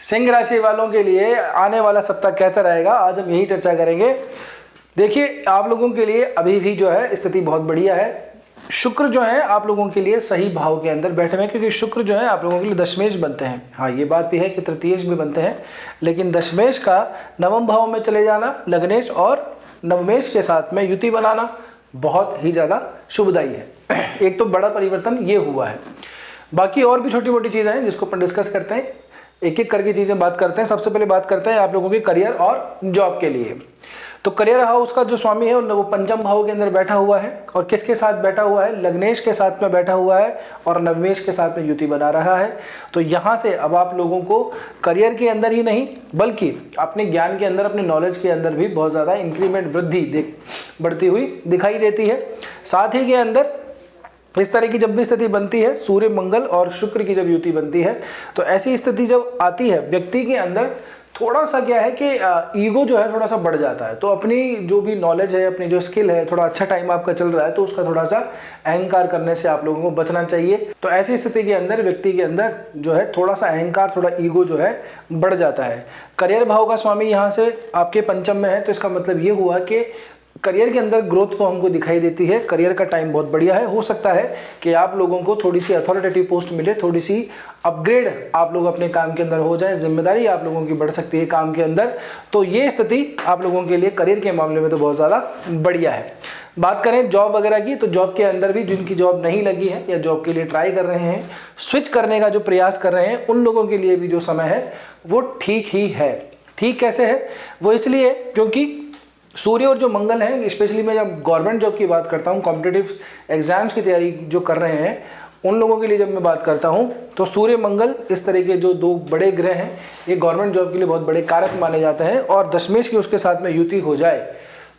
सिंह राशि वालों के लिए आने वाला सप्ताह कैसा रहेगा, आज हम यही चर्चा करेंगे। देखिए, आप लोगों के लिए अभी भी जो है स्थिति बहुत बढ़िया है। शुक्र जो है आप लोगों के लिए सही भाव के अंदर बैठे हुए हैं, क्योंकि शुक्र जो है आप लोगों के लिए दशमेश बनते हैं। हाँ, ये बात भी है कि तृतीयेश भी बनते हैं, लेकिन दशमेश का नवम भाव में चले जाना, लग्नेश और नवमेश के साथ में युति बनाना बहुत ही ज़्यादा शुभदायी है। एक तो बड़ा परिवर्तन ये हुआ है। बाकी और भी छोटी मोटी चीज़ें हैं जिसको अपन डिस्कस करते हैं, एक एक करके चीज़ें बात करते हैं। सबसे पहले बात करते हैं आप लोगों के करियर और जॉब के लिए। तो करियर हाउस का जो स्वामी है वो पंचम भाव के अंदर बैठा हुआ है, और किसके साथ बैठा हुआ है, लग्नेश के साथ में बैठा हुआ है और नवमेश के साथ में युति बना रहा है। तो यहाँ से अब आप लोगों को करियर के अंदर ही नहीं बल्कि अपने ज्ञान के अंदर, अपने नॉलेज के अंदर भी बहुत ज़्यादा इंक्रीमेंट, वृद्धि बढ़ती हुई दिखाई देती है। साथ ही के अंदर इस तरह की जब भी स्थिति बनती है, सूर्य मंगल और शुक्र की जब युति बनती है, तो ऐसी स्थिति जब आती है व्यक्ति के अंदर थोड़ा सा क्या है कि ईगो जो है थोड़ा सा बढ़ जाता है। तो अपनी जो भी नॉलेज है, अपनी जो स्किल है, थोड़ा अच्छा टाइम आपका चल रहा है तो उसका थोड़ा सा अहंकार करने से आप लोगों को बचना चाहिए। तो ऐसी स्थिति के अंदर व्यक्ति के अंदर जो है थोड़ा सा अहंकार, थोड़ा ईगो जो है बढ़ जाता है। करियर भाव का स्वामी यहाँ से आपके पंचम में है, तो इसका मतलब ये हुआ कि करियर के अंदर ग्रोथ तो हमको दिखाई देती है। करियर का टाइम बहुत बढ़िया है। हो सकता है कि आप लोगों को थोड़ी सी अथॉरिटेटिव पोस्ट मिले, थोड़ी सी अपग्रेड आप लोग अपने काम के अंदर हो जाए, जिम्मेदारी आप लोगों की बढ़ सकती है काम के अंदर। तो ये स्थिति आप लोगों के लिए करियर के मामले में तो बहुत ज़्यादा बढ़िया है। बात करें जॉब वगैरह की, तो जॉब के अंदर भी जिनकी जॉब नहीं लगी है या जॉब के लिए ट्राई कर रहे हैं, स्विच करने का जो प्रयास कर रहे हैं, उन लोगों के लिए भी जो समय है वो ठीक ही है। ठीक कैसे है? वो इसलिए क्योंकि सूर्य और जो मंगल है, स्पेशली मैं जब गवर्नमेंट जॉब की बात करता हूँ, कॉम्पिटिटिव एग्जाम्स की तैयारी जो कर रहे हैं, उन लोगों के लिए जब मैं बात करता हूँ, तो सूर्य मंगल इस तरह के जो दो बड़े ग्रह हैं, ये गवर्नमेंट जॉब के लिए बहुत बड़े कारक माने जाते हैं। और दशमेश की उसके साथ में युति हो जाए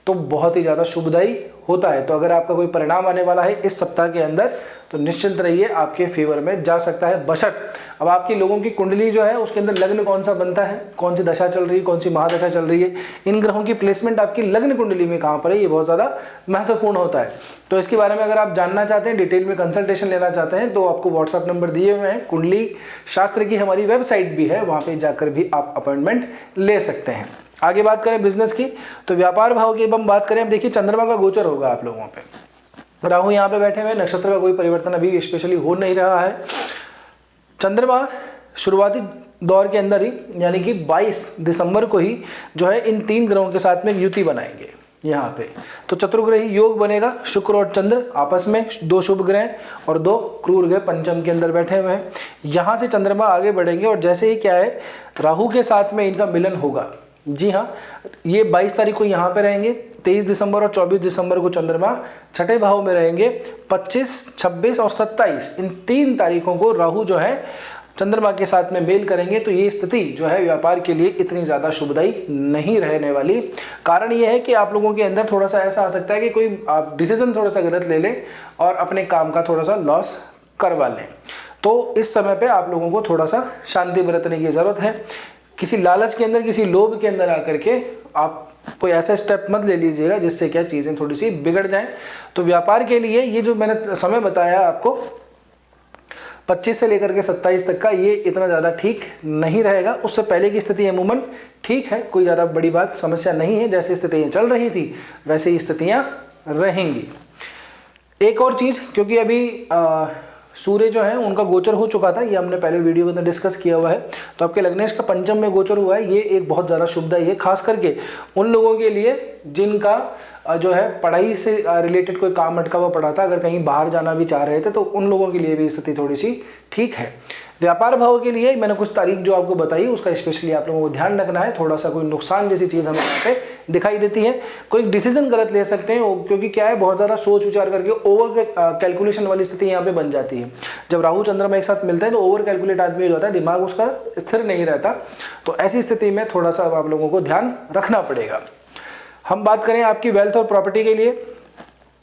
तो बहुत ही ज़्यादा शुभदायी होता है। तो अगर आपका कोई परिणाम आने वाला है इस सप्ताह के अंदर, तो निश्चिंत रहिए, आपके फेवर में जा सकता है। बशर्त अब आपकी लोगों की कुंडली जो है उसके अंदर लग्न कौन सा बनता है, कौन सी दशा चल रही है, कौन सी महादशा चल रही है, इन ग्रहों की प्लेसमेंट आपकी लग्न कुंडली में कहाँ पर है, ये बहुत ज़्यादा महत्वपूर्ण होता है। तो इसके बारे में अगर आप जानना चाहते हैं, डिटेल में कंसल्टेशन लेना चाहते हैं, तो आपको व्हाट्सअप नंबर दिए हुए हैं। कुंडली शास्त्र की हमारी वेबसाइट भी है, वहाँ पर जाकर भी आप अपॉइंटमेंट ले सकते हैं। आगे बात करें बिजनेस की, तो व्यापार भाव की हम बात करें, देखिए चंद्रमा का गोचर होगा आप लोगों पे। राहु यहाँ पे बैठे हुए, नक्षत्र का कोई परिवर्तन अभी स्पेशली हो नहीं रहा है। चंद्रमा शुरुआती दौर के अंदर ही, यानी कि 22 दिसंबर को ही जो है इन तीन ग्रहों के साथ में युति बनाएंगे यहाँ पे। तो चतुर्ग्रही योग बनेगा, शुक्र और चंद्र आपस में, दो शुभ ग्रह और दो क्रूर ग्रह पंचम के अंदर बैठे हुए हैं। यहाँ से चंद्रमा आगे बढ़ेंगे और जैसे ही क्या है, राहु के साथ में इनका मिलन होगा। जी हाँ, ये 22 तारीख को यहाँ पे रहेंगे, 23 दिसंबर और 24 दिसंबर को चंद्रमा छठे भाव में रहेंगे। 25, 26 और 27 इन 3 तारीखों को राहु जो है चंद्रमा के साथ में मेल करेंगे। तो ये स्थिति जो है व्यापार के लिए इतनी ज़्यादा शुभदायी नहीं रहने वाली। कारण ये है कि आप लोगों के अंदर थोड़ा सा ऐसा आ सकता है कि कोई आप डिसीजन थोड़ा सा गलत ले लें और अपने काम का थोड़ा सा लॉस करवा लें। तो इस समय पर आप लोगों को थोड़ा सा शांति बरतने की ज़रूरत है। किसी लालच के अंदर, किसी लोभ के अंदर आकर के आप कोई ऐसा स्टेप मत ले लीजिएगा जिससे क्या चीज़ें थोड़ी सी बिगड़ जाएं। तो व्यापार के लिए ये जो मैंने समय बताया आपको 25 से लेकर के 27 तक का, ये इतना ज़्यादा ठीक नहीं रहेगा। उससे पहले की स्थिति अमूमन ठीक है, कोई ज़्यादा बड़ी बात समस्या नहीं है। जैसे स्थितियाँ चल रही थी वैसे ही स्थितियाँ रहेंगी। एक और चीज़, क्योंकि अभी सूर्य जो है उनका गोचर हो चुका था, ये हमने पहले वीडियो के अंदर डिस्कस किया हुआ है। तो आपके लग्नेश का पंचम में गोचर हुआ है, ये एक बहुत ज़्यादा शुभदायी है, खास करके उन लोगों के लिए जिनका जो है पढ़ाई से रिलेटेड कोई काम अटका हुआ पड़ा था, अगर कहीं बाहर जाना भी चाह रहे थे, तो उन लोगों के लिए भी स्थिति थोड़ी सी ठीक है। व्यापार भाव के लिए मैंने कुछ तारीख जो आपको बताई, उसका स्पेशली आप लोगों को ध्यान रखना है। थोड़ा सा कोई नुकसान जैसी चीज़ हमें यहाँ पे दिखाई देती है, कोई डिसीजन गलत ले सकते हैं, क्योंकि क्या है, बहुत ज़्यादा सोच विचार करके ओवर कैलकुलेशन वाली स्थिति यहाँ पे बन जाती है। जब राहु चंद्रमा एक साथ मिलते हैं तो ओवर कैलकुलेट आदमी हो जाता है, दिमाग उसका स्थिर नहीं रहता। तो ऐसी स्थिति में थोड़ा सा आप लोगों को ध्यान रखना पड़ेगा। हम बात करें आपकी वेल्थ और प्रॉपर्टी के लिए,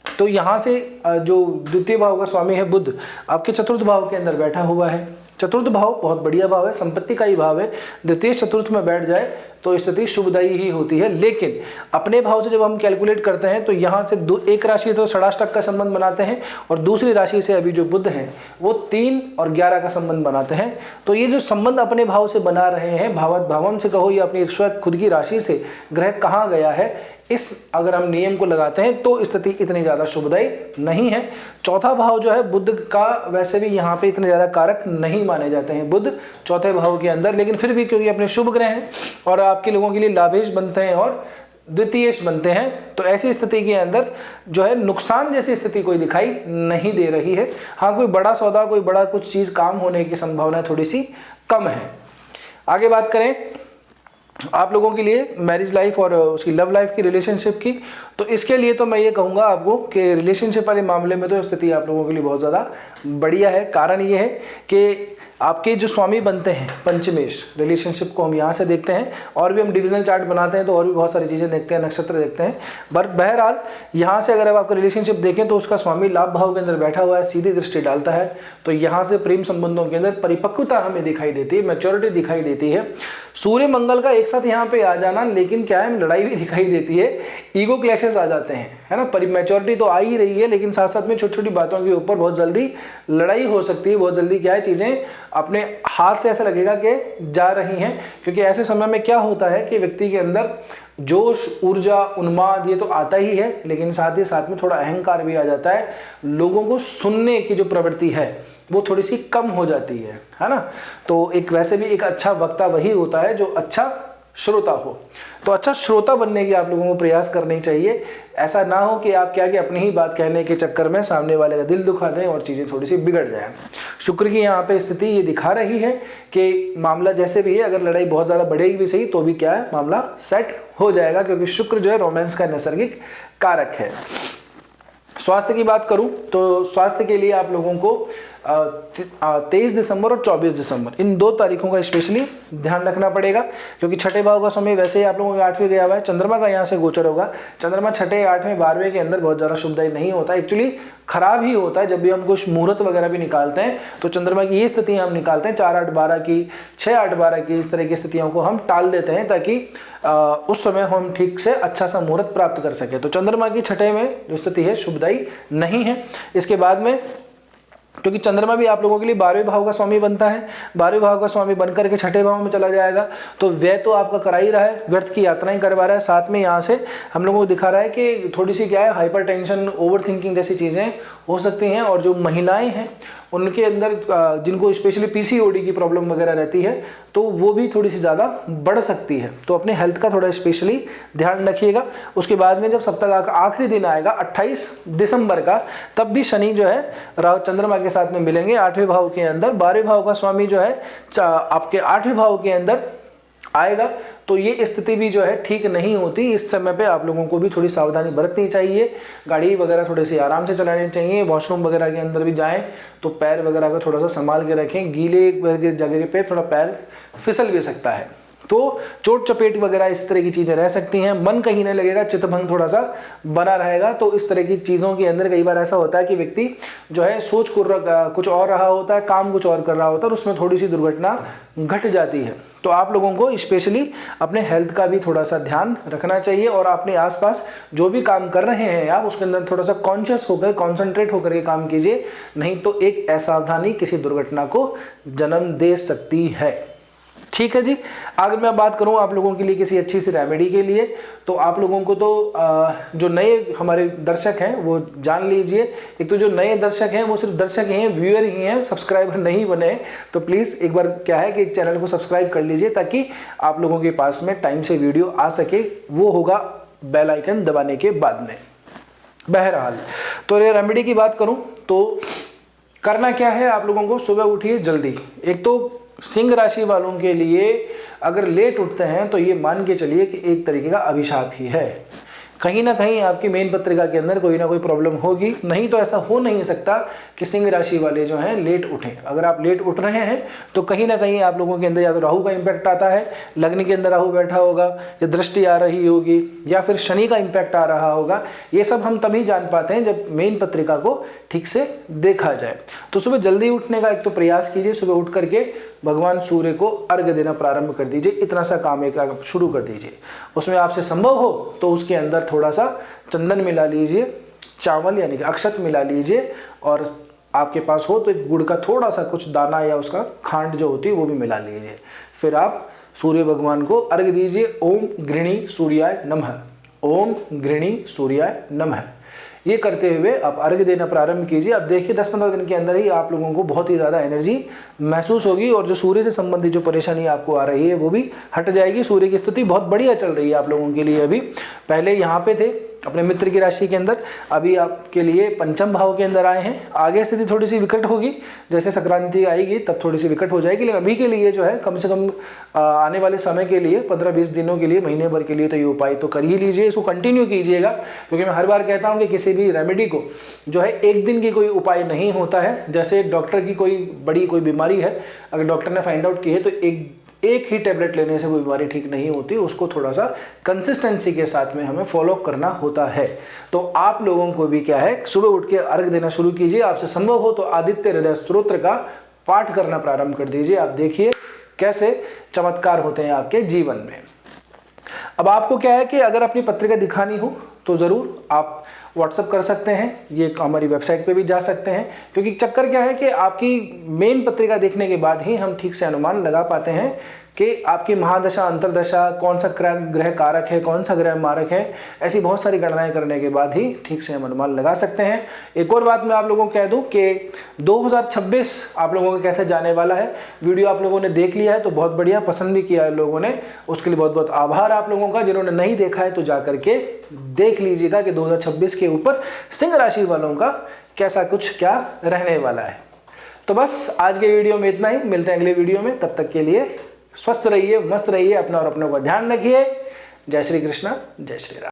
तो यहाँ से जो द्वितीय भाव का स्वामी है बुध, आपके चतुर्थ भाव के अंदर बैठा हुआ है। चतुर्थ भाव बहुत बढ़िया भाव है, संपत्ति का ही भाव है। द्वितीय चतुर्थ में बैठ जाए तो स्थिति शुभदायी ही होती है। लेकिन अपने भाव से जब हम कैलकुलेट करते हैं तो यहाँ से एक राशि तो षडाष्टक का संबंध बनाते हैं और दूसरी राशि से अभी जो बुध हैं वो 3 और 11 का संबंध बनाते हैं। तो ये जो संबंध अपने भाव से बना रहे हैं, भावन से कहो या अपनी स्वयं खुद की राशि से ग्रह कहाँ गया है, इस अगर हम नियम को लगाते हैं तो स्थिति इतनी ज़्यादा शुभदायी नहीं है। चौथा भाव जो है बुध का वैसे भी यहाँ पे इतने ज़्यादा कारक नहीं माने जाते हैं बुध चौथे भाव के अंदर, लेकिन फिर भी क्योंकि अपने शुभ ग्रह हैं और आपके लोगों के लिए लाभेश बनते हैं और द्वितीयेश बनते हैं, तो ऐसी स्थिति के अंदर जो है नुकसान जैसी स्थिति कोई दिखाई नहीं दे रही है। हाँ, कोई बड़ा सौदा, कोई बड़ा कुछ चीज़ काम होने की संभावना थोड़ी सी कम है। आगे बात करें आप लोगों के लिए मैरिज लाइफ और उसकी लव लाइफ की, रिलेशनशिप की, तो इसके लिए तो मैं ये कहूँगा आपको कि रिलेशनशिप वाले मामले में तो स्थिति आप लोगों के लिए बहुत ज़्यादा बढ़िया है। कारण ये है कि आपके जो स्वामी बनते हैं पंचमेश, रिलेशनशिप को हम यहाँ से देखते हैं और भी हम डिविजनल चार्ट बनाते हैं तो और भी बहुत सारी चीज़ें देखते हैं, नक्षत्र देखते हैं। बहरहाल यहाँ से अगर आप आपका रिलेशनशिप देखें तो उसका स्वामी लाभ भाव के अंदर बैठा हुआ है, सीधी दृष्टि डालता है, तो यहाँ से प्रेम संबंधों के अंदर परिपक्वता हमें दिखाई देती है, मैच्योरिटी दिखाई देती है। सूर्य मंगल का एक साथ यहाँ पे आ जाना, लेकिन क्या है, लड़ाई भी दिखाई देती है, ईगो क्लैशेस आ जाते हैं, है ना। मैच्योरिटी तो आ ही रही है, लेकिन साथ साथ में छोटी छोटी बातों के ऊपर बहुत जल्दी लड़ाई हो सकती है, बहुत जल्दी क्या है, चीज़ें अपने हाथ से ऐसा लगेगा कि जा रही हैं। क्योंकि ऐसे समय में क्या होता है कि व्यक्ति के अंदर जोश, ऊर्जा, उन्माद ये तो आता ही है, लेकिन साथ ही साथ में थोड़ा अहंकार भी आ जाता है। लोगों को सुनने की जो प्रवृत्ति है वो थोड़ी सी कम हो जाती है ना। तो एक वैसे भी एक अच्छा वक्ता वही होता है जो अच्छा श्रोता हो। तो अच्छा श्रोता बनने की आप लोगों को प्रयास करनी चाहिए। ऐसा ना हो कि आप क्या कि अपनी ही बात कहने के चक्कर में सामने वाले का दिल दुखा दें और चीज़ें थोड़ी सी बिगड़ जाए। शुक्र की यहाँ पे स्थिति ये दिखा रही है कि मामला जैसे भी है, अगर लड़ाई बहुत ज़्यादा बढ़ेगी भी सही तो भी क्या है, मामला सेट हो जाएगा, क्योंकि शुक्र जो है रोमांस का नैसर्गिक कारक है। स्वास्थ्य की बात करूं तो स्वास्थ्य के लिए आप लोगों को 23 दिसंबर और 24 दिसंबर इन 2 तारीखों का स्पेशली ध्यान रखना पड़ेगा, क्योंकि छठे भाव का समय वैसे ही आप लोगों के 8वें गया हुआ है, चंद्रमा का यहाँ से गोचर होगा। चंद्रमा छठे, 8वें, 12वें के अंदर बहुत ज़्यादा शुभदायी नहीं होता, एक्चुअली खराब ही होता है। जब भी हम कुछ मुहूर्त वगैरह भी निकालते हैं तो चंद्रमा की ये स्थिति हम निकालते हैं 4, 8, 12 की, 6, 8, 12 की, इस तरह की स्थितियों को हम टाल देते हैं ताकि उस समय हम ठीक से अच्छा सा मुहूर्त प्राप्त कर सके। तो चंद्रमा की छठे में जो स्थिति है शुभदायी नहीं है। इसके बाद में क्योंकि चंद्रमा भी आप लोगों के लिए 12वें भाव का स्वामी बनता है, 12वें भाव का स्वामी बनकर के छठे भाव में चला जाएगा, तो व्यय तो आपका करा ही रहा है, व्यर्थ की यात्राएं करवा रहा है। साथ में यहाँ से हम लोगों को दिखा रहा है कि थोड़ी सी क्या है, हाइपर टेंशन, ओवर थिंकिंग जैसी चीज़ें हो सकती हैं। और जो महिलाएं हैं उनके अंदर जिनको स्पेशली पीसीओडी की प्रॉब्लम वगैरह रहती है तो वो भी थोड़ी सी ज़्यादा बढ़ सकती है, तो अपने हेल्थ का थोड़ा स्पेशली ध्यान रखिएगा। उसके बाद में जब सप्ताह का आखिरी दिन आएगा 28 दिसंबर का, तब भी शनि जो है राहु चंद्रमा के साथ में मिलेंगे 8वें भाव के अंदर। 12वें भाव का स्वामी जो है आपके 8वें भाव के अंदर आएगा, तो ये स्थिति भी जो है ठीक नहीं होती। इस समय पे आप लोगों को भी थोड़ी सावधानी बरतनी चाहिए, गाड़ी वगैरह थोड़ी सी आराम से चलानी चाहिए, वॉशरूम वगैरह के अंदर भी जाएं तो पैर वगैरह को थोड़ा सा संभाल के रखें, गीले जगह पे थोड़ा पैर फिसल भी सकता है, तो चोट चपेट वगैरह इस तरह की चीज़ें रह सकती हैं। मन कहीं नहीं लगेगा, चित्तभंग थोड़ा सा बना रहेगा। तो इस तरह की चीज़ों के अंदर कई बार ऐसा होता है कि व्यक्ति जो है सोच कुछ और रहा होता है, काम कुछ और कर रहा होता है और उसमें थोड़ी सी दुर्घटना घट जाती है। तो आप लोगों को स्पेशली अपने हेल्थ का भी थोड़ा सा ध्यान रखना चाहिए और अपने आसपास जो भी काम कर रहे हैं आप उसके अंदर थोड़ा सा कॉन्शियस होकर, कॉन्सेंट्रेट होकर के काम कीजिए, नहीं तो एक असावधानी किसी दुर्घटना को जन्म दे सकती है। ठीक है जी। अगर मैं बात करूं आप लोगों के लिए किसी अच्छी सी रेमेडी के लिए, तो आप लोगों को तो जो नए हमारे दर्शक हैं वो जान लीजिए। एक तो जो नए दर्शक हैं वो सिर्फ दर्शक ही हैं, व्यूअर ही हैं, सब्सक्राइबर नहीं बने, तो प्लीज़ एक बार क्या है कि चैनल को सब्सक्राइब कर लीजिए ताकि आप लोगों के पास में टाइम से वीडियो आ सके। वो होगा बेल आइकन दबाने के बाद में। बहरहाल तो ये रेमेडी की बात करूँ तो करना क्या है, आप लोगों को सुबह उठिए जल्दी। एक तो सिंह राशि वालों के लिए अगर लेट उठते हैं तो ये मान के चलिए कि एक तरीके का अभिशाप ही है। कहीं ना कहीं आपकी मेन पत्रिका के अंदर कोई ना कोई प्रॉब्लम होगी, नहीं तो ऐसा हो नहीं सकता कि सिंह राशि वाले जो हैं लेट उठें। अगर आप लेट उठ रहे हैं तो कहीं ना कहीं आप लोगों के अंदर या तो राहु का इम्पैक्ट आता है, लग्न के अंदर राहु बैठा होगा, या दृष्टि आ रही होगी, या फिर शनि का इम्पैक्ट आ रहा होगा। ये सब हम तभी जान पाते हैं जब मेन पत्रिका को ठीक से देखा जाए। तो सुबह जल्दी उठने का एक तो प्रयास कीजिए, सुबह उठ करके भगवान सूर्य को अर्घ्य देना प्रारंभ कर दीजिए, इतना सा काम एक शुरू कर दीजिए। उसमें आपसे संभव हो तो उसके अंदर थोड़ा सा चंदन मिला लीजिए, चावल यानी कि अक्षत मिला लीजिए, और आपके पास हो तो एक गुड़ का थोड़ा सा कुछ दाना या उसका खांड जो होती है वो भी मिला लीजिए। फिर आप सूर्य भगवान को अर्घ्य दीजिए। ओम गृणी सूर्याय नमः, ओम गृणी सूर्याय नमः, ये करते हुए आप अर्घ्य देना प्रारंभ कीजिए। अब देखिए 10-15 दिन के अंदर ही आप लोगों को बहुत ही ज़्यादा एनर्जी महसूस होगी और जो सूर्य से संबंधित जो परेशानी आपको आ रही है वो भी हट जाएगी। सूर्य की स्थिति बहुत बढ़िया चल रही है आप लोगों के लिए। अभी पहले यहाँ पे थे अपने मित्र की राशि के अंदर, अभी आपके लिए पंचम भाव के अंदर आए हैं। आगे स्थिति थोड़ी सी विकट होगी, जैसे संक्रांति आएगी तब थोड़ी सी विकट हो जाएगी, लेकिन अभी के लिए जो है कम से कम आने वाले समय के लिए 15-20 दिनों के लिए, महीने भर के लिए तो ये उपाय तो कर ही लीजिए, इसको कंटिन्यू कीजिएगा। क्योंकि मैं हर बार कहता हूँ कि किसी भी रेमेडी को जो है एक दिन की कोई उपाय नहीं होता है। जैसे डॉक्टर की कोई बड़ी कोई बीमारी है, अगर डॉक्टर ने फाइंड आउट की है तो एक ही टैबलेट लेने से कोई बीमारी ठीक नहीं होती, उसको थोड़ा सा कंसिस्टेंसी के साथ में हमें फॉलो करना होता है। तो आप लोगों को भी क्या है, सुबह उठ के अर्घ्य देना शुरू कीजिए। आपसे संभव हो तो आदित्य हृदय स्तोत्र का पाठ करना प्रारंभ कर दीजिए। आप देखिए कैसे चमत्कार होते हैं आपके जीवन में। अब आपको क्या है कि अगर अपनी पत्रिका दिखानी हो तो ज़रूर आप व्हाट्सअप कर सकते हैं, ये हमारी वेबसाइट पे भी जा सकते हैं। क्योंकि चक्कर क्या है कि आपकी मेन पत्रिका देखने के बाद ही हम ठीक से अनुमान लगा पाते हैं कि आपकी महादशा, अंतरदशा, कौन सा ग्रह कारक है, कौन सा ग्रह मारक है, ऐसी बहुत सारी गणनाएं करने के बाद ही ठीक से हम अनुमान लगा सकते हैं। एक और बात मैं आप लोगों को कह दूं कि 2026 आप लोगों का कैसे जाने वाला है। वीडियो आप लोगों ने देख लिया है तो बहुत बढ़िया, पसंद भी किया है लोगों ने, उसके लिए बहुत बहुत आभार आप लोगों का। जिन्होंने नहीं देखा है तो जा करके देख लीजिएगा कि 2026 के ऊपर सिंह राशि वालों का कैसा कुछ क्या रहने वाला है। तो बस आज के वीडियो में इतना ही, मिलते हैं अगले वीडियो में। तब तक के लिए स्वस्थ रहिए, मस्त रहिए, अपना और अपनों का ध्यान रखिए। जय श्री कृष्णा, जय श्री राम।